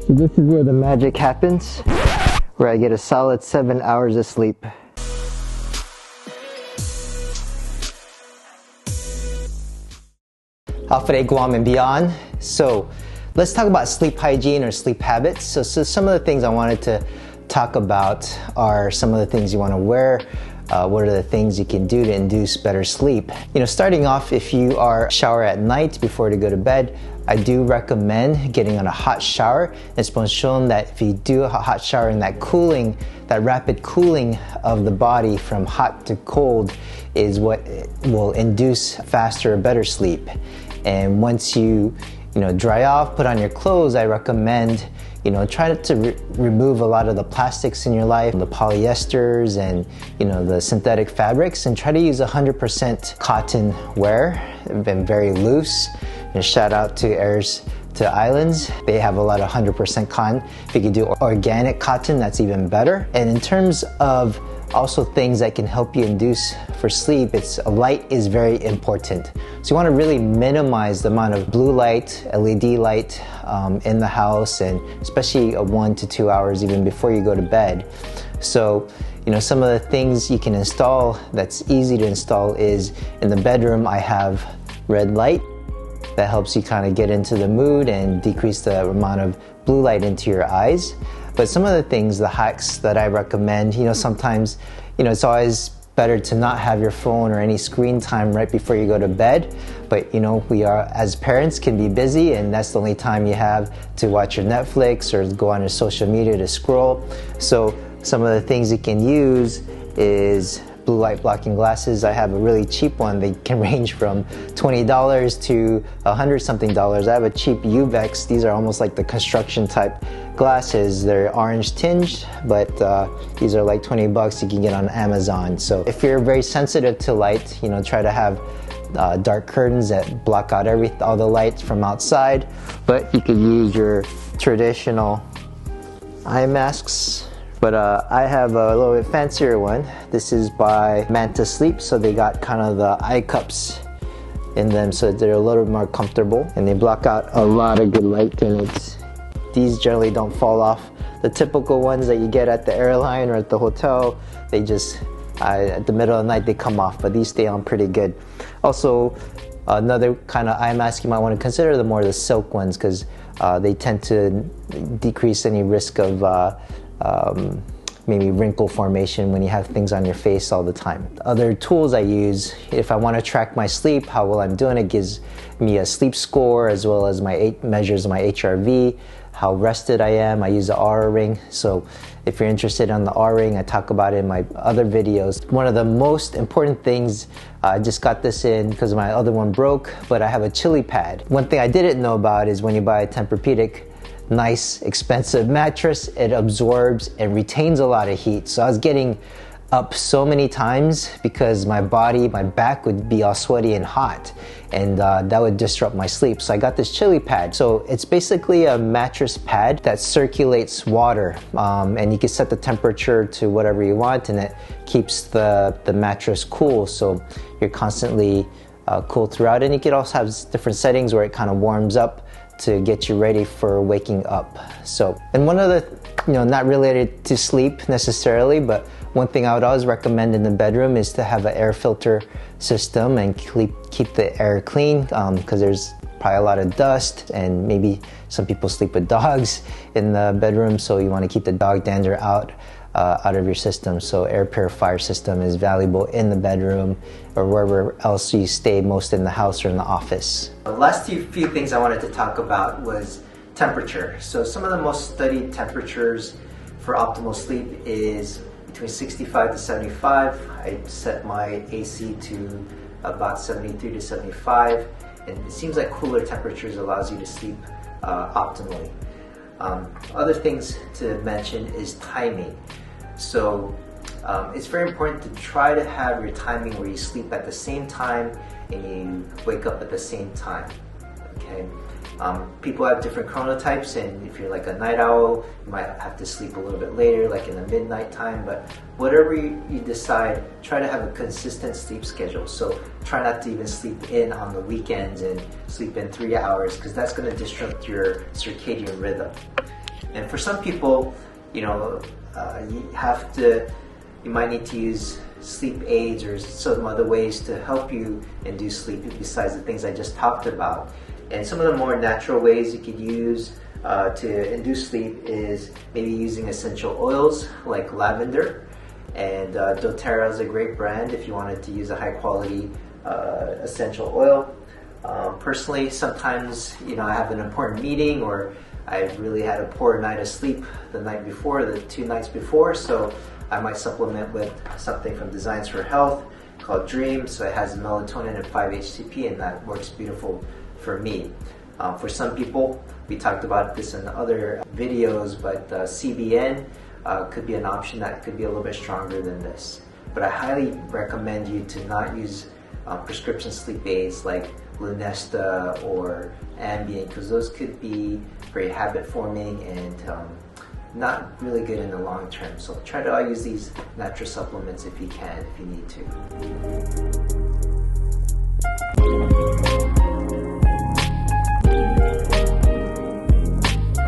So this is where the magic happens, where I get a solid 7 hours of sleep. Alpha Day Guam and beyond. So let's talk about sleep hygiene or sleep habits. So some of the things I wanted to talk about are some of the things you want to wear. What are the things you can do to induce better sleep? Starting off, if you are shower at night before to go to bed, I do recommend getting on a hot shower. It's been shown that if you do a hot shower and that rapid cooling of the body from hot to cold is what will induce faster, better sleep. And once you dry off, put on your clothes, I recommend try to remove a lot of the plastics in your life, the polyesters and the synthetic fabrics, and try to use 100% cotton wear. They've been very loose. Shout out to Heirs to Islands. They have a lot of 100% cotton. If you can do organic cotton, that's even better. And in terms of also things that can help you induce for sleep, light is very important. So you want to really minimize the amount of blue light, LED light in the house, and especially 1 to 2 hours even before you go to bed. So some of the things you can install that's easy to install is in the bedroom I have red light. That helps you kind of get into the mood and decrease the amount of blue light into your eyes. But some of the things, the hacks that I recommend, sometimes, it's always better to not have your phone or any screen time right before you go to bed. But, we are, as parents, can be busy, and that's the only time you have to watch your Netflix or go on your social media to scroll. So some of the things you can use is blue light blocking glasses. I have a really cheap one. They can range from $20 to $100-something. I have a cheap Uvex. These are almost like the construction type glasses. They're orange tinged, but these are like $20 you can get on Amazon. So if you're very sensitive to light, try to have dark curtains that block out all the light from outside. But you could use your traditional eye masks. But I have a little bit fancier one. This is by Manta Sleep, so they got kind of the eye cups in them, so they're a little more comfortable, and they block out a lot of good light. And these generally don't fall off. The typical ones that you get at the airline or at the hotel, they just at the middle of the night they come off, but these stay on pretty good. Also, another kind of eye mask you might want to consider the silk ones, because they tend to decrease any risk of maybe wrinkle formation when you have things on your face all the time. Other tools I use, if I want to track my sleep, how well I'm doing, it gives me a sleep score as well as measures my HRV, how rested I am. I use the Aura ring. So if you're interested in the Aura ring, I talk about it in my other videos. One of the most important things, I just got this in because my other one broke, but I have a chili pad. One thing I didn't know about is when you buy a Tempur-Pedic nice expensive mattress, it absorbs and retains a lot of heat. So I was getting up so many times because my back would be all sweaty and hot, and that would disrupt my sleep. So I got this chili pad. So it's basically a mattress pad that circulates water, and you can set the temperature to whatever you want, and it keeps the mattress cool, so you're constantly cool throughout. And you can also have different settings where it kind of warms up to get you ready for waking up. So, and one other, not related to sleep necessarily, but one thing I would always recommend in the bedroom is to have an air filter system and keep the air clean, because there's probably a lot of dust, and maybe some people sleep with dogs in the bedroom, so you want to keep the dog dander out of your system. So air purifier system is valuable in the bedroom or wherever else you stay, most in the house or in the office. The last few things I wanted to talk about was temperature. So some of the most studied temperatures for optimal sleep is between 65 to 75. I set my AC to about 73 to 75, and it seems like cooler temperatures allows you to sleep optimally. Other things to mention is timing. So it's very important to try to have your timing where you sleep at the same time and you wake up at the same time. Okay. People have different chronotypes, and if you're like a night owl, you might have to sleep a little bit later, like in the midnight time. But whatever you decide, try to have a consistent sleep schedule. So try not to even sleep in on the weekends and sleep in 3 hours, because that's going to disrupt your circadian rhythm. And for some people, you know, you might need to use sleep aids or some other ways to help you induce sleep besides the things I just talked about. And some of the more natural ways you could use to induce sleep is maybe using essential oils like lavender. And doTERRA is a great brand if you wanted to use a high quality essential oil. Personally, sometimes, you know, I have an important meeting, or I've really had a poor night of sleep the night before, the 2 nights before, so I might supplement with something from Designs for Health called Dream. So it has melatonin and 5-HTP, and that works beautiful for me. For some people, we talked about this in other videos, but CBN could be an option that could be a little bit stronger than this. But I highly recommend you to not use prescription sleep aids like Lunesta or Ambien, because those could be very habit forming and not really good in the long term. So try to use these natural supplements if you can, if you need to.